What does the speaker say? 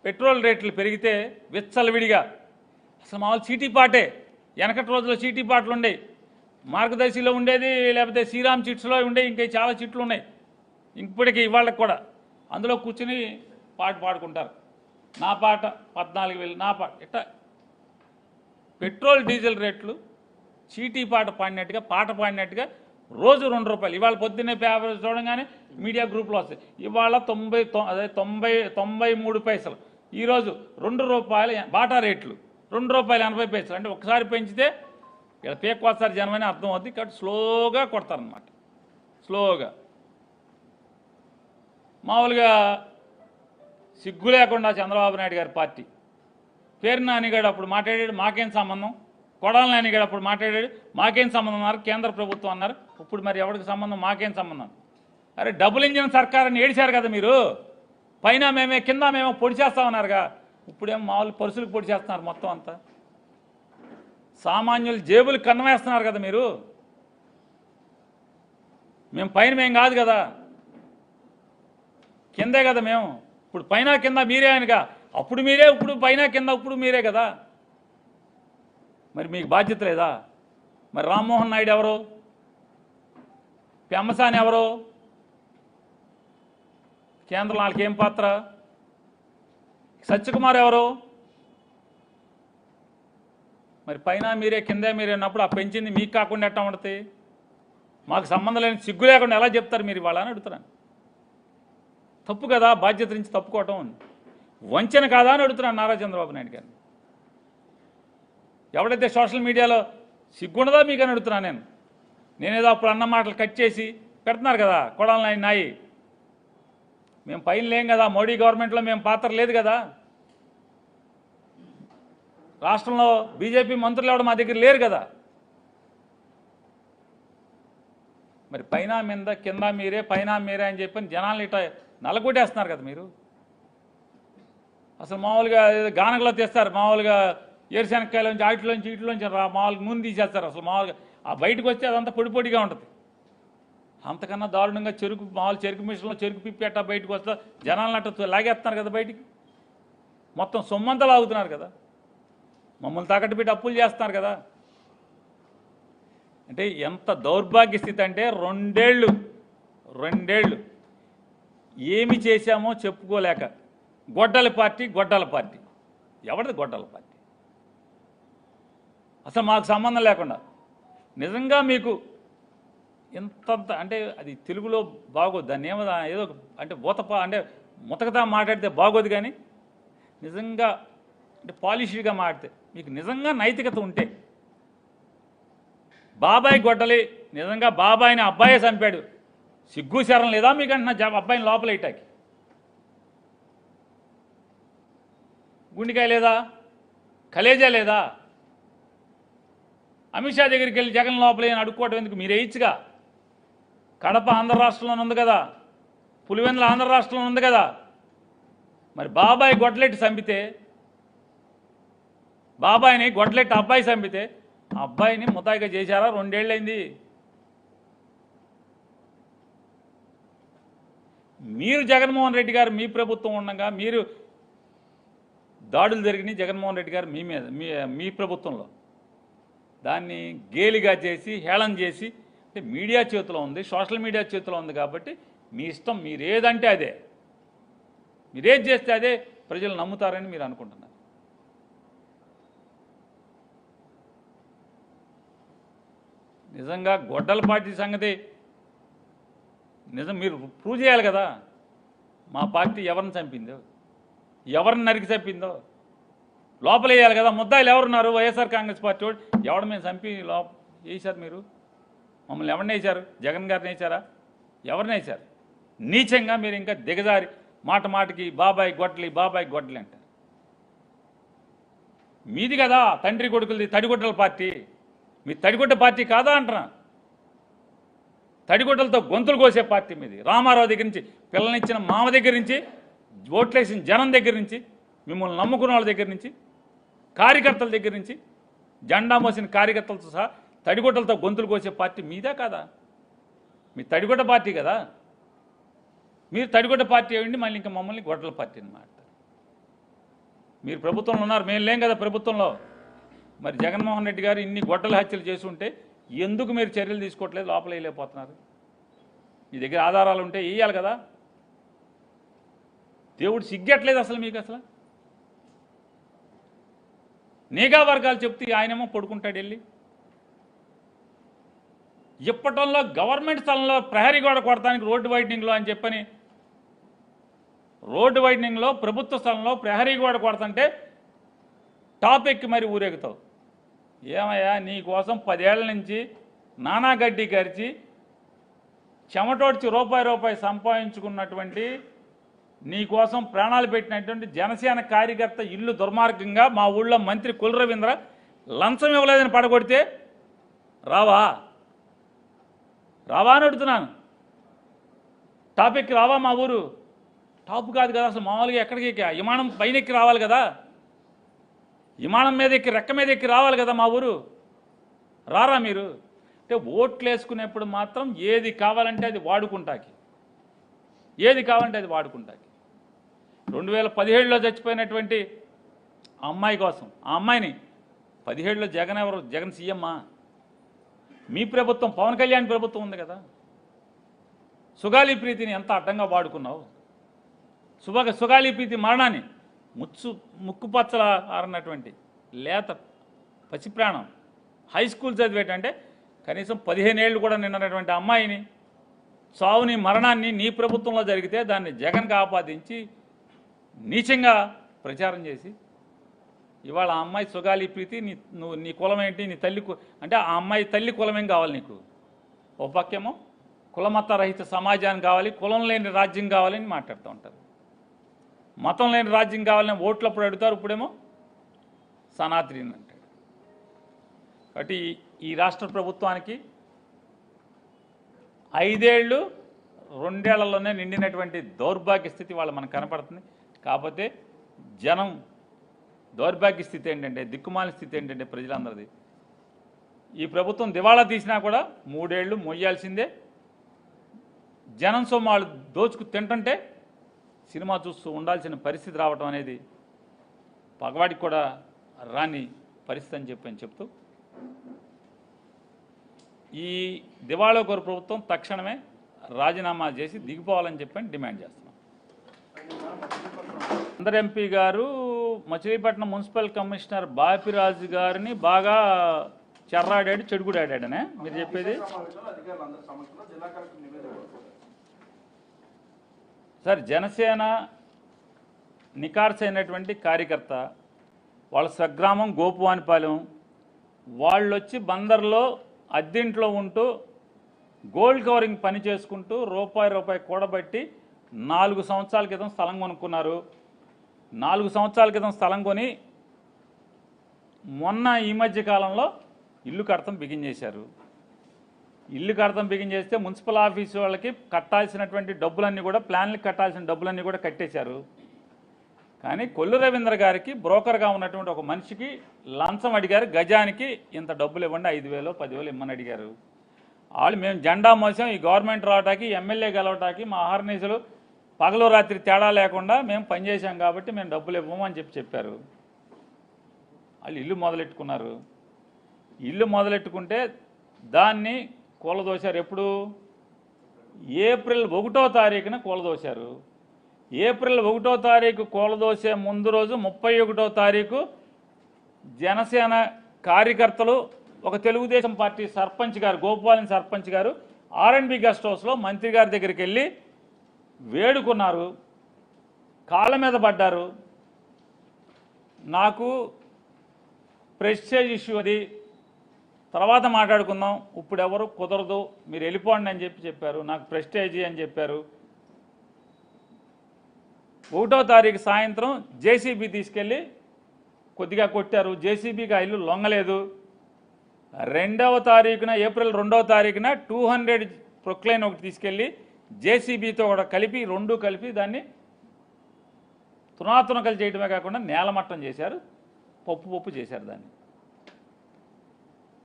Petrol రేట్లు పెరిగితే విచ్చలవిడిగా అసలు మామూలు చీటీపాటే, వెనకటి రోజుల్లో చీటీపాట్లు ఉండేవి, మార్గదర్శిలో ఉండేది, లేకపోతే శ్రీరామ్ చిట్స్లో ఉండే, ఇంకా చాలా చిట్లు ఉన్నాయి ఇప్పటికీ ఇవాళకి కూడా. అందులో కూర్చుని పాట పాడుకుంటారు, నా పాట 14,000, నా పాట. ఇట్లా పెట్రోల్ డీజిల్ రేట్లు చీటీ పాట పాడినట్టుగా, పాట పాడినట్టుగా రోజు 2 రూపాయలు. ఇవాళ పొద్దున్నే పేపర్ చూడంగానే మీడియా గ్రూప్లో వస్తాయి, ఇవాళ 93 పైసలు, ఈరోజు 2 రూపాయలు బాటా రేట్లు, 2 రూపాయలు 80 పైసలు. అంటే ఒకసారి పెంచితే ఇక్కడ పేక్కోస్తారు జనం అని అర్థం అవుతుంది. కాబట్టి స్లోగా కొడతారనమాట, స్లోగా. మామూలుగా సిగ్గు లేకుండా చంద్రబాబు నాయుడు గారి పార్టీ పేరు నానిగాడు అప్పుడు మాట్లాడాడు, మాకేం సంబంధం. కొడాలి నానిగాడు అప్పుడు మాట్లాడాడు, మాకేం సంబంధం అన్నారు, కేంద్ర ప్రభుత్వం అన్నారు. ఇప్పుడు మరి ఎవరికి సంబంధం, మాకేం సంబంధం. అరే డబుల్ ఇంజిన్ సర్కారని ఏడిశారు కదా మీరు, పైన మేమే కింద మేమో పొడి చేస్తామన్నారుగా. ఇప్పుడేమో మామూలు పరుసులకు పొడి చేస్తున్నారు మొత్తం అంతా. సామాన్యులు జేబులు కన్నమేస్తున్నారు కదా మీరు. మేము పైన మేం కాదు కదా, కిందే కదా మేము. ఇప్పుడు పైన కింద మీరే ఆయనగా, అప్పుడు మీరే, ఇప్పుడు పైన కింద ఇప్పుడు మీరే కదా. మరి మీకు బాధ్యత లేదా? మరి రామ్మోహన్ నాయుడు ఎవరు, పెమ్మసాని ఎవరు, కేంద్రం వాళ్ళకి ఏం పాత్ర, సత్యకుమార్ ఎవరు? మరి పైన మీరే కింద మీరే అన్నప్పుడు ఆ పెంచింది మీకు కాకుండా ఎట్టా ఉంటుంది? మాకు సంబంధం లేని సిగ్గు లేకుండా ఎలా చెప్తారు మీరు ఇవాళ అని అడుగుతున్నాను. తప్పు కదా, బాధ్యత నుంచి తప్పుకోవటం వంచన కాదా అని అడుగుతున్నాను నారా చంద్రబాబు నాయుడు గారిని. ఎవడైతే సోషల్ మీడియాలో సిగ్గుండదా మీకు అని అడుగుతున్నాను నేనేదో అప్పుడు అన్న మాటలు కట్ చేసి పెడుతున్నారు కదా కొడాలి నాయి. మేము పైన లేం కదా, మోడీ గవర్నమెంట్లో మేము పాత్ర లేదు కదా, రాష్ట్రంలో బీజేపీ మంత్రులు ఎవరు మా దగ్గర లేరు కదా. మరి పైన మీద కింద మీరే, పైన మీరే అని చెప్పని జనాలు ఇట్లా నలగొట్టేస్తున్నారు కదా మీరు. అసలు మామూలుగా గానగలో తీస్తారు, మామూలుగా ఏరుశనక్కాయలోంచి ఆటిలోంచి ఇట్లోంచి మామూలుగా ముందు తీసేస్తారు. అసలు మామూలుగా ఆ బయటకు వస్తే అదంతా పొడి పొడిగా ఉంటుంది. అంతకన్నా దారుణంగా చెరుకు, మామూలు చెరుకు మిషన్లో చెరుకు పిప్పి అట్టా బయటకు వస్తే జనాలను అట్ట లాగేస్తున్నారు కదా బయటికి, మొత్తం సొమ్మంతా లాగుతున్నారు కదా, మమ్మల్ని తాకట్టు పెట్టి అప్పులు చేస్తున్నారు కదా. అంటే ఎంత దౌర్భాగ్య స్థితి అంటే రెండేళ్ళు ఏమి చేశామో చెప్పుకోలేక గొడ్డల పార్టీ. ఎవరిది గొడ్డల పార్టీ? అసలు మాకు సంబంధం లేకుండా నిజంగా మీకు ఎంత అంటే అది తెలుగులో బాగోదు, దాన్ని ఏదో అంటే అంటే ముతకతా మాట్లాడితే బాగోదు. కానీ నిజంగా అంటే పాలిష్డ్గా మాట్లాడితే మీకు నిజంగా నైతికత ఉంటే, బాబాయ్ గొడ్డలి నిజంగా బాబాయిని అబ్బాయే చంపాడు, సిగ్గు శరం లేదా మీకు అంటున్నా అబ్బాయిని లోపల ఇట్టాకి? గుండెకాయ లేదా, కలేజా లేదా? అమిత్ షా దగ్గరికి వెళ్ళి జగన్ లోపలే అడుక్కోవటం ఎందుకు? మీరు వేయచ్చుగా. కడప ఆంధ్ర రాష్ట్రంలో ఉంది కదా, పులివెందుల ఆంధ్ర రాష్ట్రంలో ఉంది కదా. మరి బాబాయ్ గొడ్లెట్టి చంపితే, బాబాయిని గొడ్లెట్టి అబ్బాయి చంపితే ఆ అబ్బాయిని ముతాయిగా చేశారా? 2 ఏళ్ళైంది. మీరు జగన్మోహన్ రెడ్డి గారు, మీ ప్రభుత్వం ఉండగా మీరు దాడులు జరిగినాయి జగన్మోహన్ రెడ్డి గారు మీ మీద, మీ ప్రభుత్వంలో. దాన్ని గేలిగా చేసి, హేళన చేసి, అంటే మీడియా చేతిలో ఉంది, సోషల్ మీడియా చేతిలో ఉంది కాబట్టి మీ ఇష్టం, మీరేదంటే అదే, మీరేది చేస్తే అదే ప్రజలు నమ్ముతారని మీరు అనుకుంటున్నారు. నిజంగా గొడ్డల పార్టీ సంగతి నిజం మీరు ప్రూవ్ చేయాలి కదా. మా పార్టీ ఎవరిని చంపిందో, ఎవరిని నరికి చంపిందో లోపలేయాలి కదా. ముద్దాయిలు ఎవరున్నారు? వైఎస్ఆర్ కాంగ్రెస్ పార్టీ వాడు. ఎవడు మేము చంపి వేశారు మీరు? మమ్మల్ని ఎవరిని వేశారు? జగన్ గారిని వేశారా? ఎవరిని వేశారు? నీచంగా మీరు ఇంకా దిగజారి మాటకి బాబాయ్ గొడ్డలి అంటారు. మీది కదా తండ్రి కొడుకులది తడిగొడ్డల పార్టీ. మీ తడిగొడ్డ పార్టీ కాదా అంటున్నా? తడిగొడ్డలతో గొంతులు కోసే పార్టీ మీది. రామారావు దగ్గర నుంచి, పిల్లనిచ్చిన మామ దగ్గర నుంచి, ఓట్లేసిన జనం దగ్గర నుంచి, మిమ్మల్ని నమ్ముకున్న వాళ్ళ దగ్గర నుంచి, కార్యకర్తల దగ్గర నుంచి, జెండా మోసిన కార్యకర్తలతో సహా తడిగొడ్డలతో గొంతులు కోసే పార్టీ మీదే కాదా? మీ తడిగొడ్డ పార్టీ కదా. మీరు తడిగొడ్డ పార్టీ అయ్యండి, మళ్ళీ ఇంకా మమ్మల్ని గొడ్డల పార్టీ అని మాట్లాడతారు. మీరు ప్రభుత్వంలో ఉన్నారు, మేము లేం కదా ప్రభుత్వంలో. మరి జగన్మోహన్ రెడ్డి గారు ఇన్ని గొడ్డల హత్యలు చేసి ఉంటే ఎందుకు మీరు చర్యలు తీసుకోవట్లేదు, లోపల వేయలేకపోతున్నారు? మీ దగ్గర ఆధారాలు ఉంటే వేయాలి కదా. దేవుడు సిగ్గట్లేదు అసలు మీకు. అసలు నిఘా వర్గాలు చెప్తే ఆయనేమో పడుకుంటాడు వెళ్ళి. ఇప్పటంలో గవర్నమెంట్ స్థలంలో ప్రహరీ గోడ కొడటానికి రోడ్డు వైడనింగ్లో అని చెప్పని, రోడ్డు వైడనింగ్లో ప్రభుత్వ స్థలంలో ప్రహరీ గోడ కొడతంటే టాప్ ఎక్కి మరి ఊరేగుతావు. ఏమయ్యా, నీ కోసం 10 ఏళ్ల నుంచి నానా గడ్డి కరిచి చెమటోడ్చి రూపాయి సంపాదించుకున్నటువంటి, నీ కోసం ప్రాణాలు పెట్టినటువంటి జనసేన కార్యకర్త ఇల్లు దుర్మార్గంగా మా ఊళ్ళో మంత్రి కుల రవీంద్ర లంచం ఇవ్వలేదని పడగొడితే రావా అని అడుగుతున్నాను. టాపిక్కి రావా? మా ఊరు టాప్ కాదు కదా అసలు. మామూలుగా ఎక్కడికి విమానం పైన ఎక్కి రావాలి కదా, విమానం మీద ఎక్కి రెక్క మీద ఎక్కి రావాలి కదా మా ఊరు. రారా మీరు? అంటే ఓట్లు వేసుకునేప్పుడు మాత్రం ఏది కావాలంటే అది వాడుకుంటాకి, ఏది కావాలంటే అది వాడుకుంటాకి. 2017లో చచ్చిపోయినటువంటి అమ్మాయి కోసం, ఆ అమ్మాయిని 17లో జగన్ సీఎమ్మా? మీ ప్రభుత్వం, పవన్ కళ్యాణ్ ప్రభుత్వం ఉంది కదా. సుగాలి ప్రీతిని ఎంత అడ్డంగా వాడుకున్నావు. సుగాలి ప్రీతి మరణాన్ని ముక్కుపచ్చల ఆరన్నటువంటి లేత పసిప్రాణం, హై స్కూల్ చదివేటంటే కనీసం 15 ఏళ్ళు కూడా నిన్నటువంటి అమ్మాయిని చావుని మరణాన్ని నీ ప్రభుత్వంలో జరిగితే దాన్ని జగన్కి ఆపాదించి నీచంగా ప్రచారం చేసి ఇవాళ ఆ అమ్మాయి సుగాలి ప్రీతి నీ కులం ఏంటి, నీ తల్లి అంటే ఆ అమ్మాయి తల్లి కులం ఏం కావాలి నీకు? ఓ పక్కేమో కులమత రహిత సమాజాన్ని కావాలి, కులం లేని రాజ్యం కావాలని మాట్లాడుతూ ఉంటారు. మతం లేని రాజ్యం కావాలని ఓట్లప్పుడు అడుగుతారు, ఇప్పుడేమో సనాతని అంటాడు. కాబట్టి ఈ రాష్ట్ర ప్రభుత్వానికి 5 ఏళ్ళు 2 ఏళ్లలోనే నిండినటువంటి దౌర్భాగ్య స్థితి వాళ్ళు మనకు కనపడుతుంది. కాకపోతే జనం దౌర్భాగ్య స్థితి ఏంటంటే, దిక్కుమాలిన స్థితి ఏంటంటే ప్రజలందరిది, ఈ ప్రభుత్వం దివాళా తీసినా కూడా 3 ఏళ్ళు మొయ్యాల్సిందే. జనం సొమ్ము వాళ్ళు దోచుకు తింటుంటే సినిమా చూస్తూ ఉండాల్సిన పరిస్థితి రావటం అనేది పగవాడికి కూడా రాని పరిస్థితి అని చెప్తూ ఈ దివాళాకోరు ప్రభుత్వం తక్షణమే రాజీనామా చేసి దిగిపోవాలని చెప్పని డిమాండ్ చేస్తున్నాం. అందరు ఎంపీ గారు మచిలీపట్నం మున్సిపల్ కమిషనర్ బాపిరాజు గారిని బాగా చెర్రాడాడు, చెడుగుడాడాడనే మీరు చెప్పేది? సార్, జనసేన నికార్సైనటువంటి కార్యకర్త, వాళ్ళ స్వగ్రామం గోపువానిపాలెం, వాళ్ళు వచ్చి బందర్లో అద్దెంట్లో ఉంటూ గోల్డ్ కవరింగ్ పని చేసుకుంటూ రూపాయి కూడబట్టి 4 సంవత్సరాల క్రితం స్థలం కొనుక్కున్నారు. 4 సంవత్సరాల క్రితం స్థలం కొని మొన్న ఈ మధ్య కాలంలో ఇల్లు కడతం బిగించేశారు. ఇల్లు కడతం బిగించేస్తే మున్సిపల్ ఆఫీసు వాళ్ళకి కట్టాల్సినటువంటి డబ్బులన్నీ కూడా, ప్లాన్లకు కట్టాల్సిన డబ్బులన్నీ కూడా కట్టేశారు. కానీ కొల్లు రవీంద్ర గారికి బ్రోకర్గా ఉన్నటువంటి ఒక మనిషికి లంచం అడిగారు. గజానికి ఇంత డబ్బులు ఇవ్వండి, 5,000 10,000 ఇమ్మని అడిగారు. వాళ్ళు మేము జెండా మోసాం, ఈ గవర్నమెంట్ రావటానికి, ఎమ్మెల్యే గెలవటానికి మా ఆర్నీసులు పగలు రాత్రి తేడా లేకుండా మేము పనిచేసాం కాబట్టి మేము డబ్బులు ఇవ్వము అని చెప్పారు. వాళ్ళు ఇల్లు మొదలెట్టుకున్నారు. ఇల్లు మొదలెట్టుకుంటే దాన్ని కూలదోశారు. ఎప్పుడు? ఏప్రిల్ 1వ తారీఖున కూలదోశారు. ఏప్రిల్ 1వ తారీఖు కూలదోసే ముందు రోజు 31వ తారీఖు జనసేన కార్యకర్తలు, ఒక తెలుగుదేశం పార్టీ సర్పంచ్ గారు, గోపాలన్ సర్పంచ్ గారు R&B గెస్ట్ హౌస్లో మంత్రి గారి దగ్గరికి వెళ్ళి వేడుకున్నారు, కాళ్ళ మీద పడ్డారు. నాకు ప్రెస్టేజ్ ఇష్యూ అది, తర్వాత మాట్లాడుకుందాం, ఇప్పుడు ఎవరు కుదరదు, మీరు వెళ్ళిపోండి అని చెప్పారు. నాకు ప్రెస్టేజీ అని చెప్పారు. 1వ తారీఖు సాయంత్రం జేసీబీ తీసుకెళ్ళి కొద్దిగా కొట్టారు. జేసీబీకి ఆ ఇల్లు లొంగలేదు. 2వ తారీఖున, ఏప్రిల్ 2వ తారీఖున 200 ప్రొక్లైన్ ఒకటి తీసుకెళ్ళి జేసీబీతో కూడా కలిపి, రెండు కలిపి దాన్ని తునాతునకలు చేయడమే కాకుండా నేలమట్టం చేశారు, పప్పు చేశారు దాన్ని.